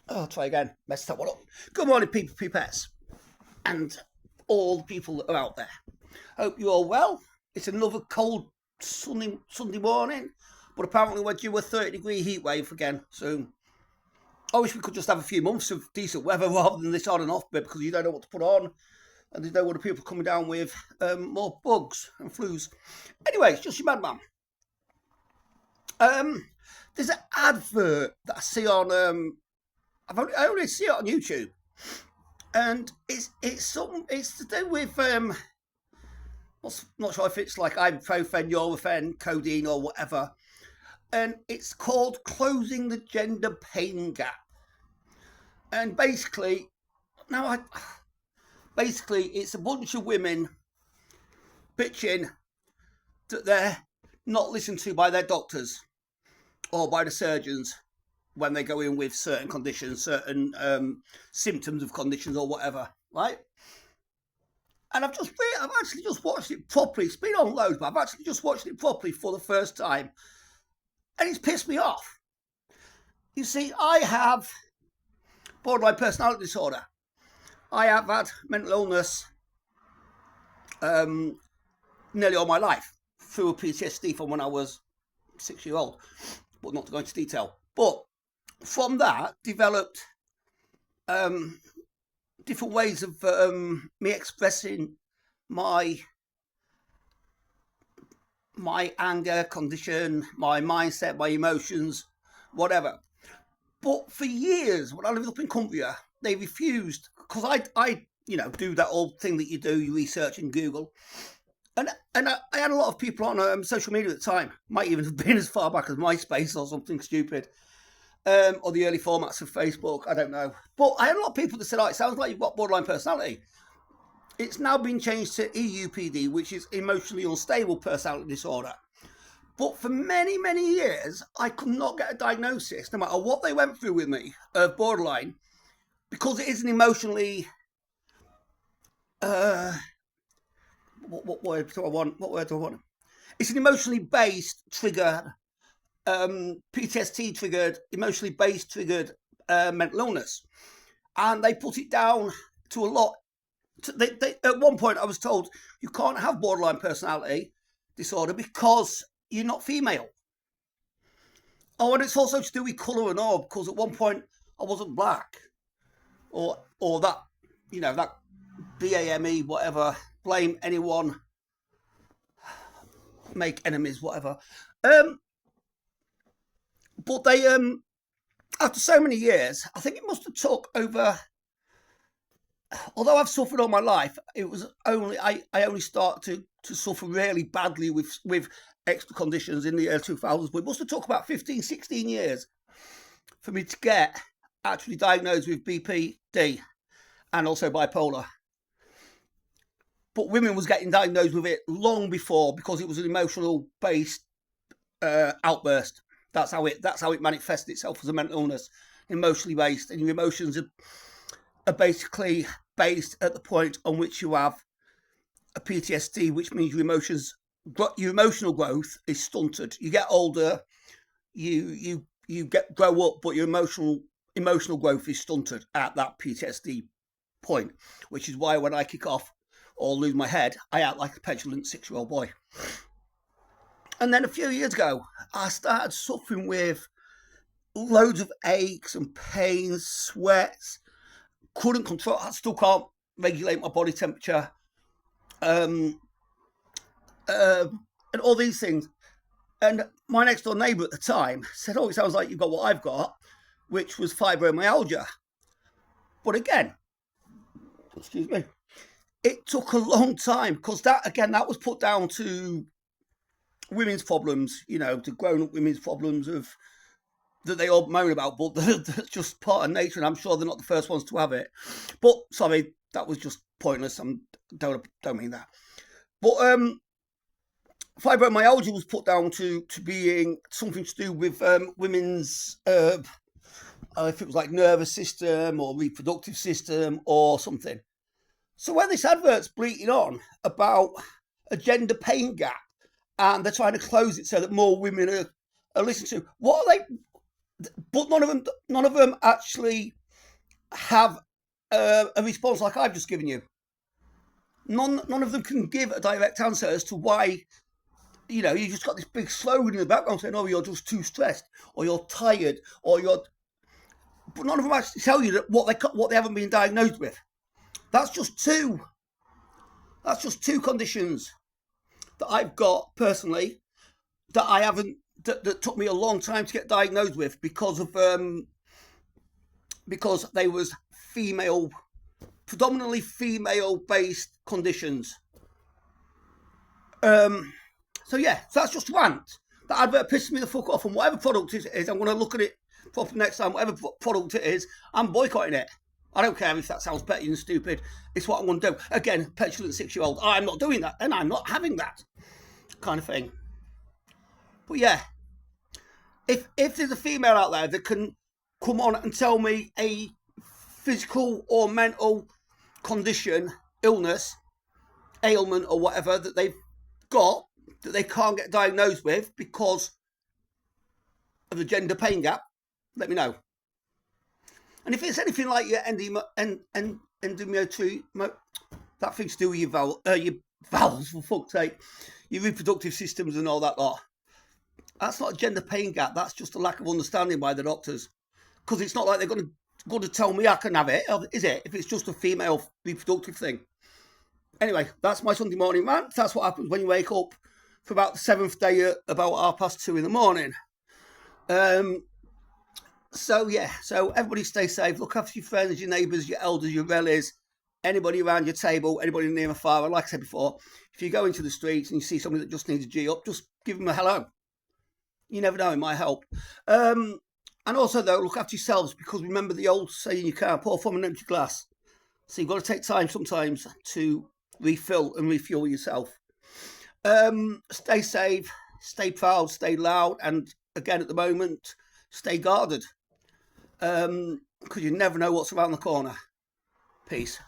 Oh, I'll try again. Messed that one up. Good morning, people, peepettes, and all the people that are out there. Hope you're all well. It's another cold Sunday morning, but apparently we're due a 30-degree heat wave again soon. I wish we could just have a few months of decent weather rather than this on and off bit, because you don't know what to put on, and there's no other people coming down with more bugs and flus. Anyway, it's just your madman. There's an advert that I see on I only see it on YouTube, and it's to do with not sure if it's like ibuprofen, Nurofen, codeine, or whatever, and it's called Closing the Gender Pain Gap. And basically, it's a bunch of women bitching that they're not listened to by their doctors or by the surgeons when they go in with certain conditions, certain symptoms of conditions or whatever, right? And I've actually just watched it properly. It's been on loads, but I've actually just watched it properly for the first time, and it's pissed me off. You see, I have borderline personality disorder. I have had mental illness nearly all my life through a PTSD from when I was 6 years old, but not to go into detail. But from that, developed different ways of me expressing my anger condition, my mindset, my emotions, whatever. But for years, when I lived up in Cumbria, they refused, because I do that old thing that you do, you research in Google. And I had a lot of people on social media at the time, might even have been as far back as MySpace or something stupid, or the early formats of Facebook, I don't know. But I had a lot of people that said, oh, it sounds like you've got borderline personality. It's now been changed to EUPD, which is emotionally unstable personality disorder. But for many, many years, I could not get a diagnosis, no matter what they went through with me, of borderline, because it is an emotionally... What word do I want? It's an emotionally based trigger, PTSD triggered, emotionally based triggered mental illness. And they put it down to a lot. At one point, I was told you can't have borderline personality disorder because you're not female. Oh, and it's also to do with colour and all, because at one point I wasn't black, or that, that BAME, whatever. Blame anyone, make enemies, whatever. But they, after so many years, I think it must have took over. Although I've suffered all my life, it was only I only started to suffer really badly with extra conditions in the early 2000s. But it must have took about 15, 16 years for me to get actually diagnosed with BPD and also bipolar. But women was getting diagnosed with it long before, because it was an emotional based outburst. That's how it manifested itself as a mental illness, emotionally based, and your emotions are basically based at the point on which you have a PTSD, which means your emotional growth is stunted. You get older, you grow up, but your emotional growth is stunted at that PTSD point, which is why when I kick off or lose my head, I act like a petulant 6-year-old boy. And then a few years ago, I started suffering with loads of aches and pains, sweats, couldn't control, I still can't regulate my body temperature, and all these things. And my next door neighbour at the time said, oh, it sounds like you've got what I've got, which was fibromyalgia. But again, excuse me, it took a long time, because that was put down to women's problems, to grown-up women's problems that they all moan about, but that's just part of nature, and I'm sure they're not the first ones to have it. But, sorry, that was just pointless. Don't mean that. But fibromyalgia was put down to being something to do with women's, if it was like nervous system or reproductive system or something. So when this advert's bleating on about a gender pain gap, and they're trying to close it so that more women are listened to, what are they? but none of them actually have a response like I've just given you. None of them can give a direct answer as to why. You just got this big slogan in the background saying, "Oh, you're just too stressed, or you're tired, or you're." But none of them actually tell you that what they haven't been diagnosed with. That's just two. That's just two conditions that I've got personally that I haven't. That took me a long time to get diagnosed with because they was predominantly female-based conditions. So that's just rant. That advert pisses me the fuck off, and whatever product it is, I'm going to look at it properly next time. Whatever product it is, I'm boycotting it. I don't care if that sounds petty and stupid. It's what I'm going to do. Again, petulant 6-year-old. I'm not doing that, and I'm not having that kind of thing. But yeah, if there's a female out there that can come on and tell me a physical or mental condition, illness, ailment, or whatever that they've got that they can't get diagnosed with because of the gender pain gap, let me know. And if it's anything like your endometriosis, that thing's to do with your vowels, for fuck's sake, your reproductive systems and all that lot, that's not a gender pain gap. That's just a lack of understanding by the doctors. Because it's not like they're going to tell me I can have it, is it? If it's just a female reproductive thing. Anyway, that's my Sunday morning rant. That's what happens when you wake up for about the 7th day at about 2:30 in the morning. So everybody stay safe. Look after your friends, your neighbours, your elders, your relatives, anybody around your table, anybody near and far. And like I said before, if you go into the streets and you see somebody that just needs a G up, just give them a hello. You never know, it might help. And also, though, look after yourselves, because remember the old saying, you can't pour from an empty glass. So you've got to take time sometimes to refill and refuel yourself. Stay safe, stay proud, stay loud, and again at the moment, stay guarded. Because you never know what's around the corner. Peace.